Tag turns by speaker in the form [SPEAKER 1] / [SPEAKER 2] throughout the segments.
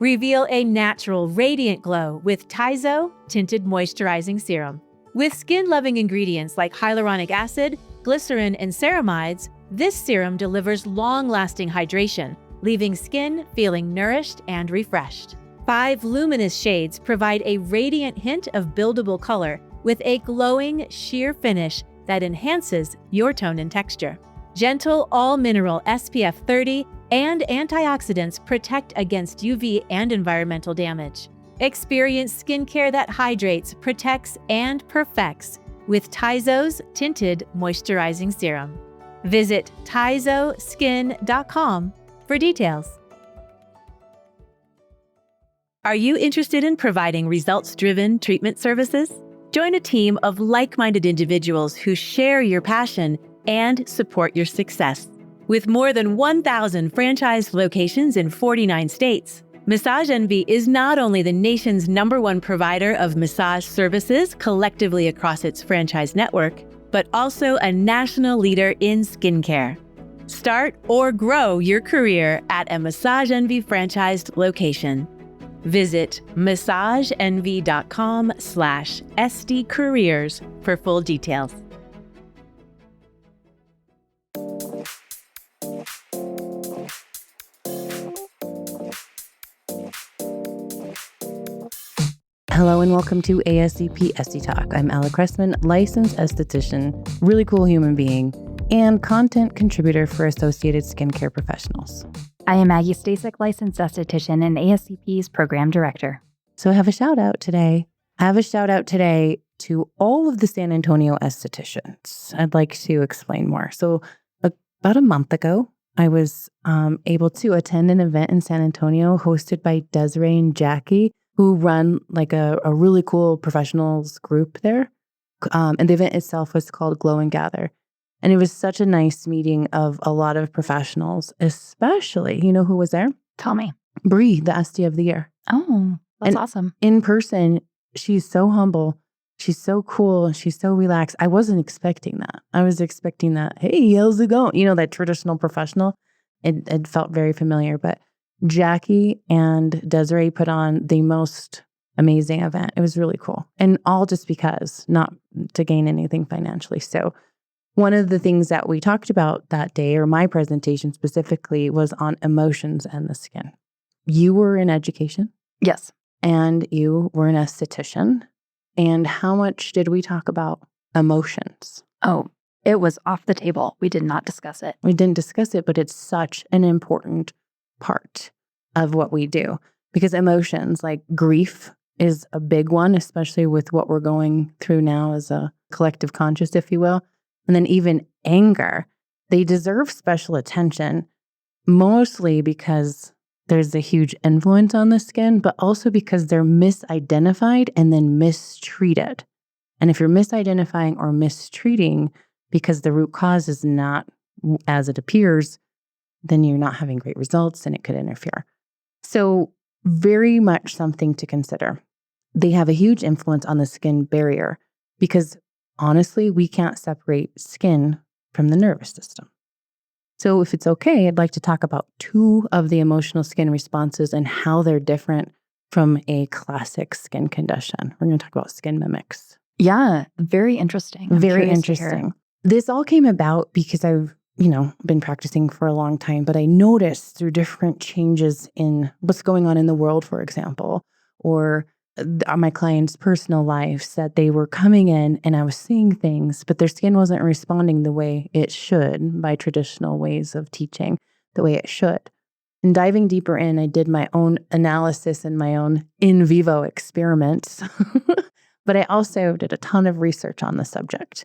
[SPEAKER 1] Reveal a natural, radiant glow with Tizo Tinted Moisturizing Serum. With skin-loving ingredients like hyaluronic acid, glycerin, and ceramides, this serum delivers long-lasting hydration, leaving skin feeling nourished and refreshed. 5 luminous shades provide a radiant hint of buildable color with a glowing, sheer finish that enhances your tone and texture. Gentle, all-mineral SPF 30 and antioxidants protect against UV and environmental damage. Experience skincare that hydrates, protects, and perfects with Tizo's Tinted Moisturizing Serum. Visit tizoskin.com for details. Are you interested in providing results-driven treatment services? Join a team of like-minded individuals who share your passion and support your success. With more than 1,000 franchised locations in 49 states, Massage Envy is not only the nation's #1 provider of massage services collectively across its franchise network, but also a national leader in skincare. Start or grow your career at a Massage Envy franchised location. Visit massageenvy.com/SDcareers for full details.
[SPEAKER 2] Hello and welcome to ASCP Esty Talk. I'm Cressman, licensed esthetician, really cool human being, and content contributor for Associated Skincare Professionals.
[SPEAKER 3] I am Maggie, Staszcuk, licensed esthetician and ASCP's program director.
[SPEAKER 2] So I have a shout out today. To all of the San Antonio estheticians. I'd like to explain more. So about a month ago, I was able to attend an event in San Antonio hosted by Desiree and Jackie, who run like a really cool professionals group there. And the event itself was called Glow and Gather. And it was such a nice meeting of a lot of professionals, especially, you know who was there?
[SPEAKER 3] Tell me.
[SPEAKER 2] Bree, the Esty of the Year.
[SPEAKER 3] Oh, that's awesome.
[SPEAKER 2] In person, she's so humble. She's so cool. She's so relaxed. I wasn't expecting that. I was expecting that, hey, how's it going? You know, that traditional professional. It felt very familiar, but Jackie and Desiree put on the most amazing event. It was really cool. And all just because, not to gain anything financially. So one of the things that we talked about that day, or my presentation specifically, was on emotions and the skin. You were in education.
[SPEAKER 3] Yes.
[SPEAKER 2] And you were an esthetician. And how much did we talk about emotions?
[SPEAKER 3] Oh, it was off the table. We did not discuss it.
[SPEAKER 2] We didn't discuss it, but it's such an important part of what we do, because emotions like grief is a big one, especially with what we're going through now as a collective conscious, if you will. And then even anger, they deserve special attention, mostly because there's a huge influence on the skin, but also because they're misidentified and then mistreated. And if you're misidentifying or mistreating because the root cause is not as it appears, then you're not having great results and it could interfere. So very much something to consider. They have a huge influence on the skin barrier because honestly, we can't separate skin from the nervous system. So if it's okay, I'd like to talk about 2 of the emotional skin responses and how they're different from a classic skin condition. We're going to talk about skin mimics.
[SPEAKER 3] Yeah, very interesting.
[SPEAKER 2] Very interesting. This all came about because I've been practicing for a long time, but I noticed through different changes in what's going on in the world, for example, or my clients' personal lives, that they were coming in and I was seeing things, but their skin wasn't responding the way it should by traditional ways of teaching, the way it should. And diving deeper in, I did my own analysis and my own in vivo experiments, but I also did a ton of research on the subject.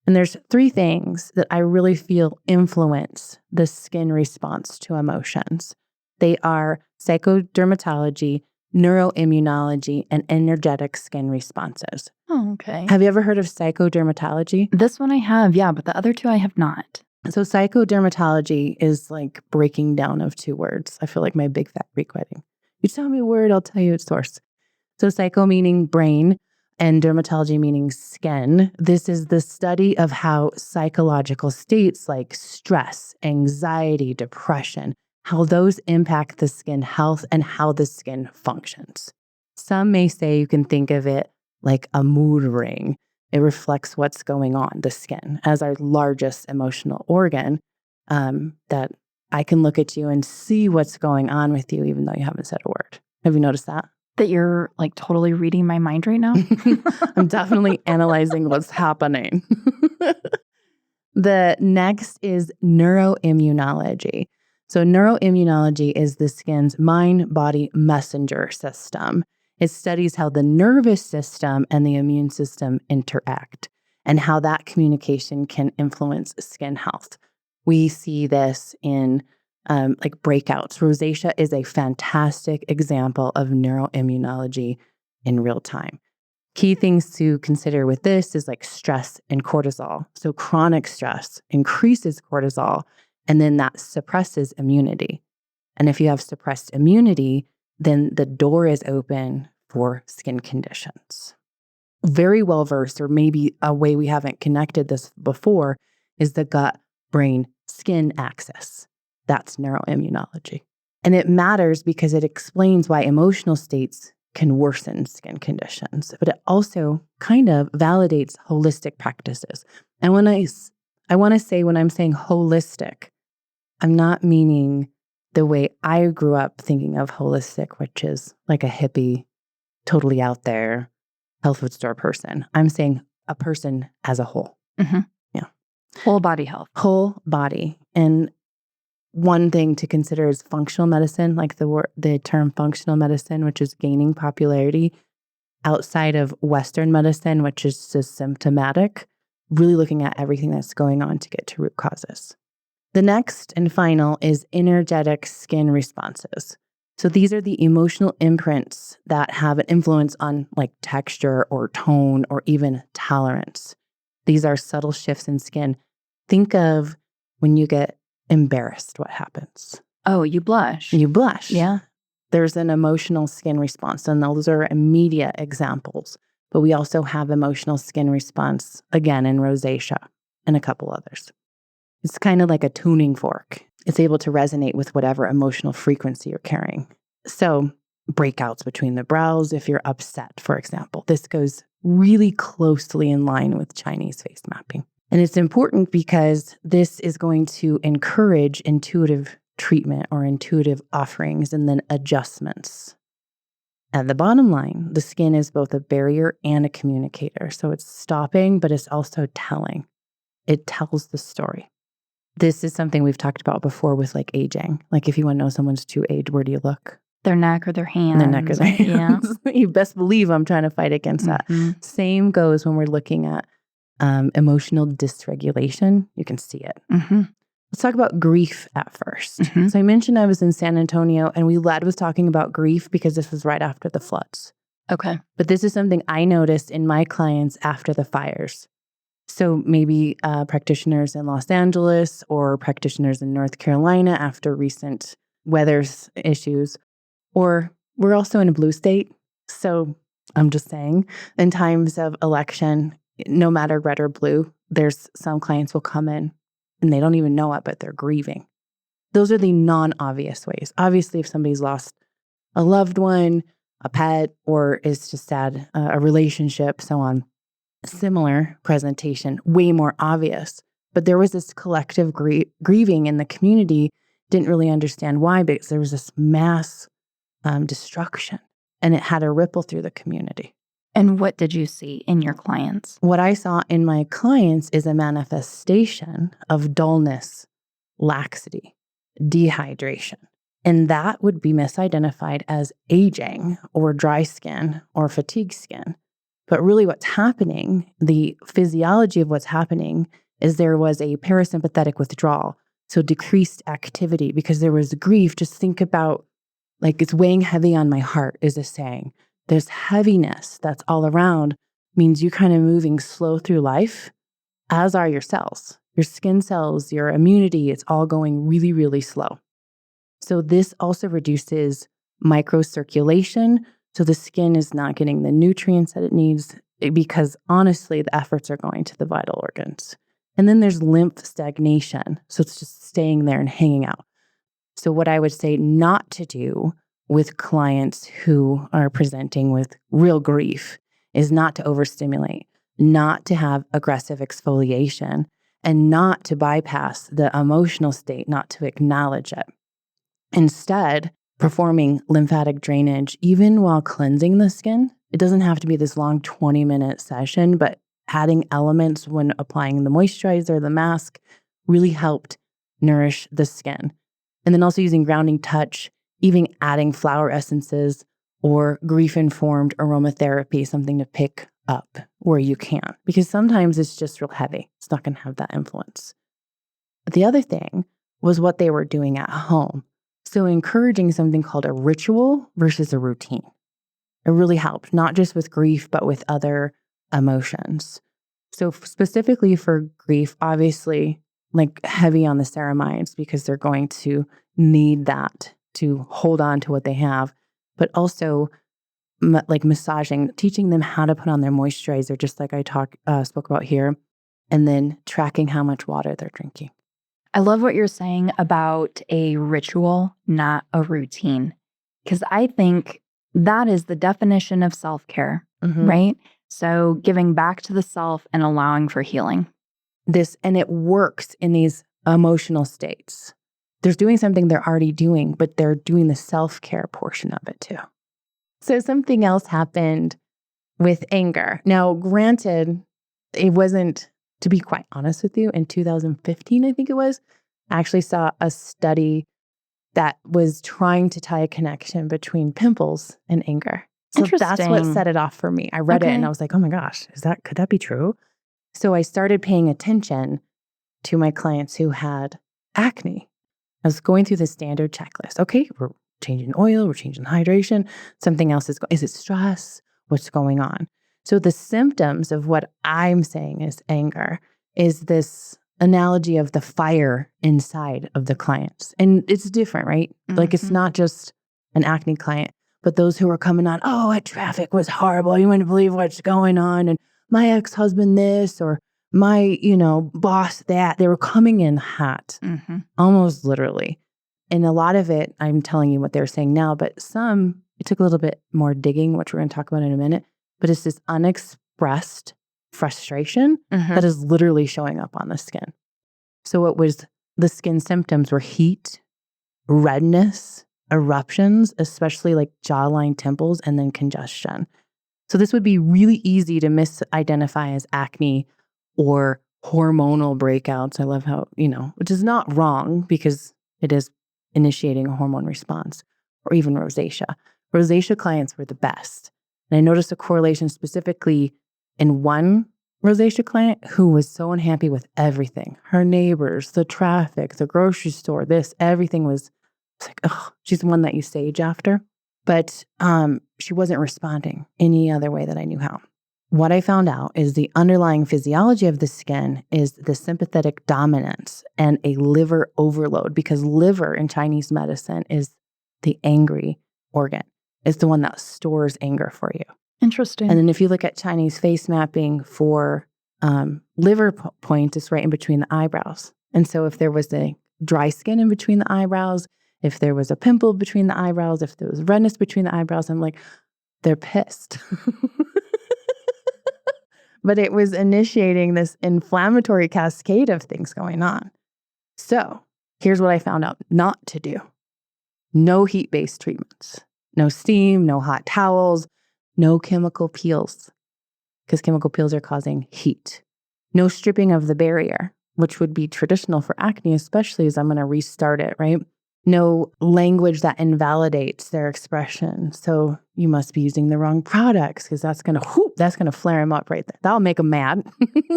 [SPEAKER 2] And there's 3 things that I really feel influence the skin response to emotions. They are psychodermatology, neuroimmunology, and energetic skin responses.
[SPEAKER 3] Oh, okay.
[SPEAKER 2] Have you ever heard of psychodermatology?
[SPEAKER 3] This one I have, yeah, but the other 2 I have not.
[SPEAKER 2] So psychodermatology is like breaking down of 2 words. I feel like my big fat Greek wedding. You tell me a word, I'll tell you its source. So psycho meaning brain, and dermatology meaning skin. This is the study of how psychological states like stress, anxiety, depression, how those impact the skin health and how the skin functions. Some may say you can think of it like a mood ring. It reflects what's going on, the skin, as our largest emotional organ, that I can look at you and see what's going on with you, even though you haven't said a word. Have you noticed that?
[SPEAKER 3] That you're like totally reading my mind right now?
[SPEAKER 2] I'm definitely analyzing what's happening. The next is neuroimmunology. So neuroimmunology is the skin's mind-body messenger system. It studies how the nervous system and the immune system interact and how that communication can influence skin health. We see this in like breakouts. Rosacea is a fantastic example of neuroimmunology in real time. Key things to consider with this is like stress and cortisol. So chronic stress increases cortisol, and then that suppresses immunity. And if you have suppressed immunity, then the door is open for skin conditions. Very well versed, or maybe a way we haven't connected this before, is the gut-brain-skin axis. That's neuroimmunology. And it matters because it explains why emotional states can worsen skin conditions, but it also kind of validates holistic practices. And when I want to say, when I'm saying holistic, I'm not meaning the way I grew up thinking of holistic, which is like a hippie, totally out there, health food store person. I'm saying a person as a whole.
[SPEAKER 3] Mm-hmm.
[SPEAKER 2] Yeah.
[SPEAKER 3] Whole body health.
[SPEAKER 2] Whole body. And one thing to consider is functional medicine, like the term functional medicine, which is gaining popularity outside of Western medicine, which is just symptomatic, really looking at everything that's going on to get to root causes. The next and final is energetic skin responses. So these are the emotional imprints that have an influence on like texture or tone or even tolerance. These are subtle shifts in skin. Think of when you get embarrassed, what happens?
[SPEAKER 3] Oh, you blush.
[SPEAKER 2] You blush.
[SPEAKER 3] Yeah.
[SPEAKER 2] There's an emotional skin response, and those are immediate examples. But we also have emotional skin response, again, in rosacea and a couple others. It's kind of like a tuning fork. It's able to resonate with whatever emotional frequency you're carrying. So breakouts between the brows, if you're upset, for example, this goes really closely in line with Chinese face mapping. And it's important because this is going to encourage intuitive treatment or intuitive offerings and then adjustments. At the bottom line, the skin is both a barrier and a communicator. So it's stopping, but it's also telling. It tells the story. This is something we've talked about before with like aging. Like if you want to know someone's true age, where do you look?
[SPEAKER 3] Their neck or their hands.
[SPEAKER 2] Their neck or their hands. Yeah. You best believe I'm trying to fight against that. Same goes when we're looking at emotional dysregulation. You can see it. Let's talk about grief at first. So I mentioned I was in San Antonio and we led with talking about grief because this was right after the floods.
[SPEAKER 3] Okay.
[SPEAKER 2] But this is something I noticed in my clients after the fires. So maybe practitioners in Los Angeles or practitioners in North Carolina after recent weather issues, or we're also in a blue state. So I'm just saying, in times of election, no matter red or blue, there's some clients will come in and they don't even know it, but they're grieving. Those are the non-obvious ways. Obviously, if somebody's lost a loved one, a pet, or is just sad, a relationship, so on, similar presentation, way more obvious. But there was this collective grieving in the community, didn't really understand why, because there was this mass destruction and it had a ripple through the community.
[SPEAKER 3] And what did you see in your clients?
[SPEAKER 2] What I saw in my clients is a manifestation of dullness, laxity, dehydration. And that would be misidentified as aging or dry skin or fatigue skin. But really what's happening, the physiology of what's happening is there was a parasympathetic withdrawal. So decreased activity because there was grief. Just think about like it's weighing heavy on my heart is a saying. There's heaviness that's all around, means you're kind of moving slow through life, as are your cells, your skin cells, your immunity. It's all going really, really slow. So this also reduces microcirculation. So the skin is not getting the nutrients that it needs because honestly, the efforts are going to the vital organs. And then there's lymph stagnation. So it's just staying there and hanging out. So what I would say not to do with clients who are presenting with real grief is not to overstimulate, not to have aggressive exfoliation, and not to bypass the emotional state, not to acknowledge it. Instead, performing lymphatic drainage, even while cleansing the skin, it doesn't have to be this long 20-minute session, but adding elements when applying the moisturizer, the mask, really helped nourish the skin. And then also using grounding touch, even adding flower essences or grief-informed aromatherapy, something to pick up where you can, because sometimes it's just real heavy. It's not going to have that influence. But the other thing was what they were doing at home. So encouraging something called a ritual versus a routine. It really helped, not just with grief, but with other emotions. So specifically for grief, obviously, like heavy on the ceramides because they're going to need that to hold on to what they have, but also like massaging, teaching them how to put on their moisturizer, just like I spoke about here, and then tracking how much water they're drinking.
[SPEAKER 3] I love what you're saying about a ritual, not a routine, because I think that is the definition of self-care, right? So giving back to the self and allowing for healing.
[SPEAKER 2] And it works in these emotional states. They're doing something they're already doing, but they're doing the self-care portion of it too. So something else happened with anger. Now, granted, it wasn't, to be quite honest with you, in 2015, I think it was, I actually saw a study that was trying to tie a connection between pimples and anger. So that's what set it off for me. I read it and I was like, oh my gosh, could that be true? So I started paying attention to my clients who had acne. I was going through the standard checklist. Okay, we're changing oil, we're changing hydration. Something else is it stress? What's going on? So the symptoms of what I'm saying is anger is this analogy of the fire inside of the clients. And it's different, right? Like it's not just an acne client, but those who are coming on, oh, that traffic was horrible. You wouldn't believe what's going on. And my ex-husband this, or my, boss that. They were coming in hot, almost literally. And a lot of it, I'm telling you what they're saying now, but some, it took a little bit more digging, which we're going to talk about in a minute, but it's this unexpressed frustration that is literally showing up on the skin. So it was, the skin symptoms were heat, redness, eruptions, especially like jawline, temples, and then congestion. So this would be really easy to misidentify as acne or hormonal breakouts. I love how, which is not wrong because it is initiating a hormone response, or even rosacea. Rosacea clients were the best. And I noticed a correlation specifically in one rosacea client who was so unhappy with everything. Her neighbors, the traffic, the grocery store, everything was like, oh, she's the one that you sage after. But she wasn't responding any other way that I knew how. What I found out is the underlying physiology of the skin is the sympathetic dominance and a liver overload, because liver in Chinese medicine is the angry organ. It's the one that stores anger for you.
[SPEAKER 3] Interesting.
[SPEAKER 2] And then if you look at Chinese face mapping for liver point, it's right in between the eyebrows. And so if there was a dry skin in between the eyebrows, if there was a pimple between the eyebrows, if there was redness between the eyebrows, I'm like, they're pissed. But it was initiating this inflammatory cascade of things going on. So here's what I found out not to do. No heat-based treatments. No steam, no hot towels, no chemical peels, because chemical peels are causing heat. No stripping of the barrier, which would be traditional for acne, especially as I'm going to restart it, right? No language that invalidates their expression. So you must be using the wrong products because that's going to flare them up right there. That'll make them mad.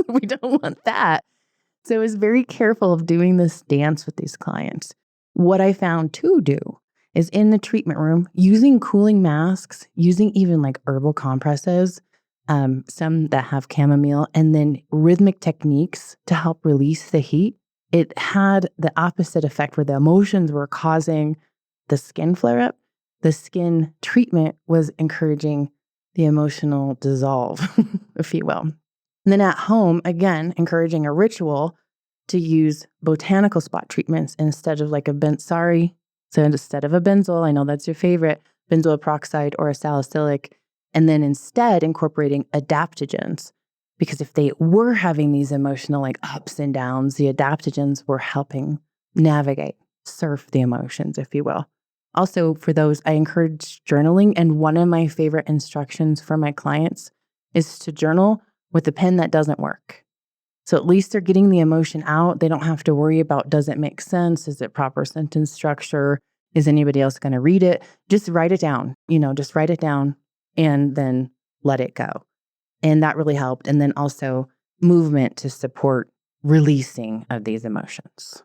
[SPEAKER 2] We don't want that. So I was very careful of doing this dance with these clients. What I found to do is in the treatment room, using cooling masks, using even like herbal compresses, some that have chamomile, and then rhythmic techniques to help release the heat. It had the opposite effect where the emotions were causing the skin flare up. The skin treatment was encouraging the emotional dissolve, if you will. And then at home, again, encouraging a ritual to use botanical spot treatments instead of like a bensari So instead of a benzyl, I know that's your favorite, benzoyl peroxide or a salicylic, and then instead incorporating adaptogens. Because if they were having these emotional like ups and downs, the adaptogens were helping navigate, surf the emotions, if you will. Also, for those, I encourage journaling. And one of my favorite instructions for my clients is to journal with a pen that doesn't work. So at least they're getting the emotion out. They don't have to worry about, does it make sense? Is it proper sentence structure? Is anybody else going to read it? Just write it down, just write it down and then let it go. And that really helped. And then also movement to support releasing of these emotions.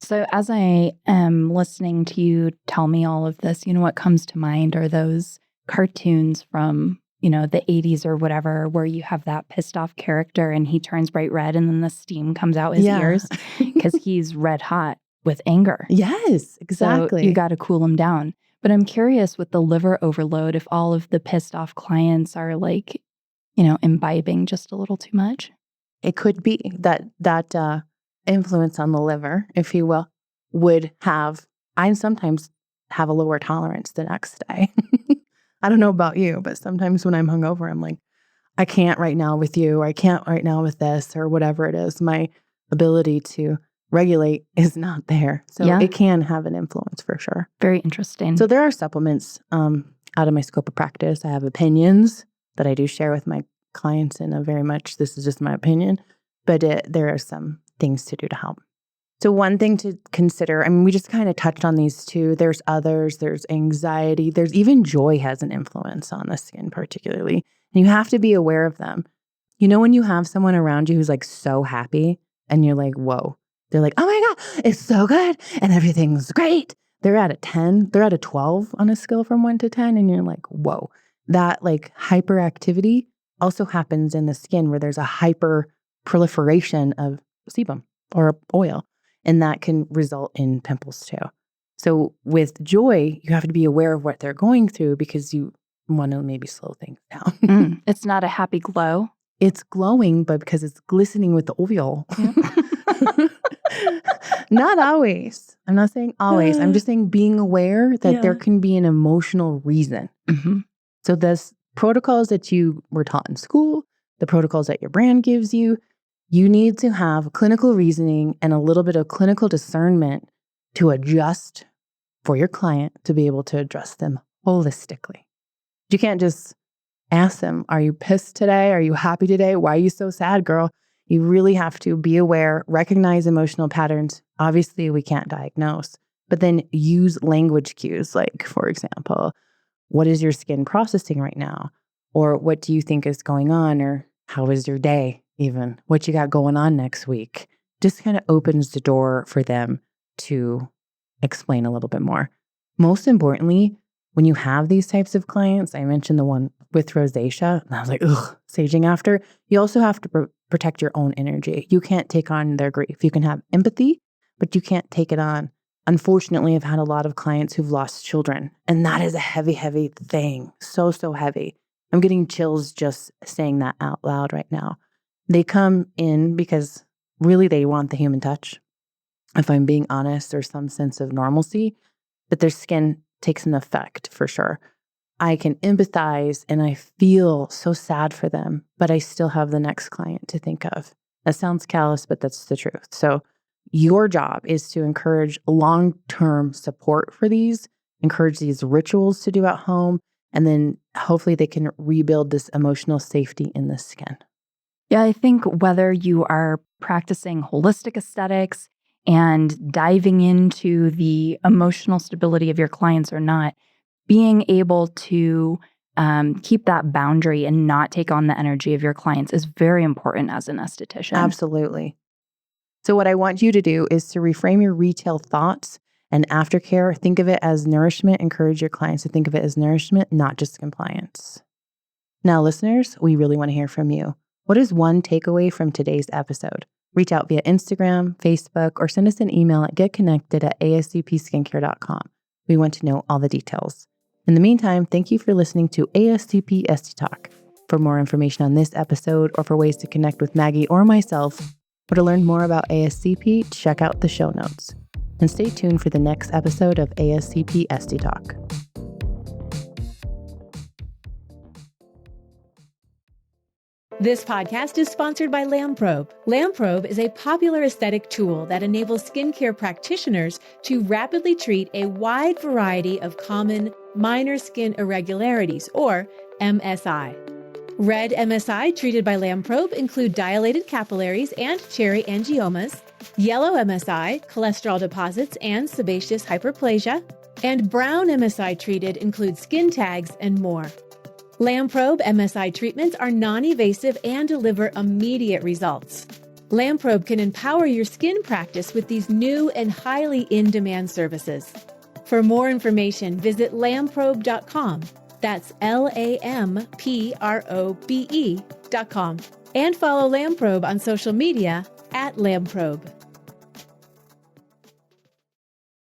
[SPEAKER 3] So as I am listening to you tell me all of this, what comes to mind are those cartoons from, the 80s or whatever, where you have that pissed off character and he turns bright red and then the steam comes out his ears because he's red hot with anger.
[SPEAKER 2] Yes, exactly.
[SPEAKER 3] So you got to cool him down. But I'm curious with the liver overload, if all of the pissed off clients are like, imbibing just a little too much.
[SPEAKER 2] It could be that influence on the liver, if you will, I sometimes have a lower tolerance the next day. I don't know about you, but sometimes when I'm hungover, I'm like, I can't right now with you, or I can't right now with this, or whatever it is. My ability to regulate is not there. So it can have an influence for sure.
[SPEAKER 3] Very interesting.
[SPEAKER 2] So there are supplements out of my scope of practice. I have opinions that I do share with my clients in a very much, this is just my opinion, but there are some things to do to help. So one thing to consider, we just kind of touched on these two. There's others, there's anxiety, there's even joy has an influence on the skin particularly. And you have to be aware of them. When you have someone around you who's like so happy and you're like, whoa, they're like, oh my God, it's so good and everything's great. They're at a 10, they're at a 12 on a scale from 1 to 10. And you're like, whoa, that like hyperactivity also happens in the skin where there's a hyper proliferation of sebum or oil. And that can result in pimples too. So with joy, you have to be aware of what they're going through because you want to maybe slow things down.
[SPEAKER 3] It's not a happy glow.
[SPEAKER 2] It's glowing, but because it's glistening with the oil. Not always. I'm not saying always. I'm just saying being aware that there can be an emotional reason.
[SPEAKER 3] Mm-hmm.
[SPEAKER 2] So the protocols that you were taught in school, the protocols that your brand gives you, you need to have clinical reasoning and a little bit of clinical discernment to adjust for your client to be able to address them holistically. You can't just ask them, are you pissed today? Are you happy today? Why are you so sad, girl? You really have to be aware, recognize emotional patterns. Obviously, we can't diagnose, but then use language cues. Like, for example, what is your skin processing right now? Or what do you think is going on? Or how was your day? Even what you got going on next week just kind of opens the door for them to explain a little bit more. Most importantly, when you have these types of clients, I mentioned the one with rosacea, and I was like, ugh, saging after. You also have to protect your own energy. You can't take on their grief. You can have empathy, but you can't take it on. Unfortunately, I've had a lot of clients who've lost children, and that is a heavy, heavy thing. So, so heavy. I'm getting chills just saying that out loud right now. They come in because really they want the human touch, if I'm being honest, or some sense of normalcy, but their skin takes an effect for sure. I can empathize and I feel so sad for them, but I still have the next client to think of. That sounds callous, but that's the truth. So your job is to encourage long-term support for these, encourage these rituals to do at home, and then hopefully they can rebuild this emotional safety in the skin.
[SPEAKER 3] Yeah, I think whether you are practicing holistic aesthetics and diving into the emotional stability of your clients or not, being able to keep that boundary and not take on the energy of your clients is very important as an esthetician.
[SPEAKER 2] Absolutely. So what I want you to do is to reframe your retail thoughts and aftercare. Think of it as nourishment. Encourage your clients to think of it as nourishment, not just compliance. Now, listeners, we really want to hear from you. What is one takeaway from today's episode? Reach out via Instagram, Facebook, or send us an email at getconnected@ascpskincare.com. We want to know all the details. In the meantime, thank you for listening to ASCP Esty Talk. For more information on this episode or for ways to connect with Maggie or myself, or to learn more about ASCP, check out the show notes. and stay tuned for the next episode of ASCP Esty Talk.
[SPEAKER 1] This podcast is sponsored by Lamprobe. Lamprobe is a popular aesthetic tool that enables skincare practitioners to rapidly treat a wide variety of common minor skin irregularities, or MSI. Red MSI treated by Lamprobe include dilated capillaries and cherry angiomas, yellow MSI, cholesterol deposits and sebaceous hyperplasia, and brown MSI treated include skin tags and more. Lamprobe MSI treatments are non-invasive and deliver immediate results. Lamprobe can empower your skin practice with these new and highly in-demand services. For more information, visit lamprobe.com. That's LAMPROBE.com. And follow Lamprobe on social media @Lamprobe.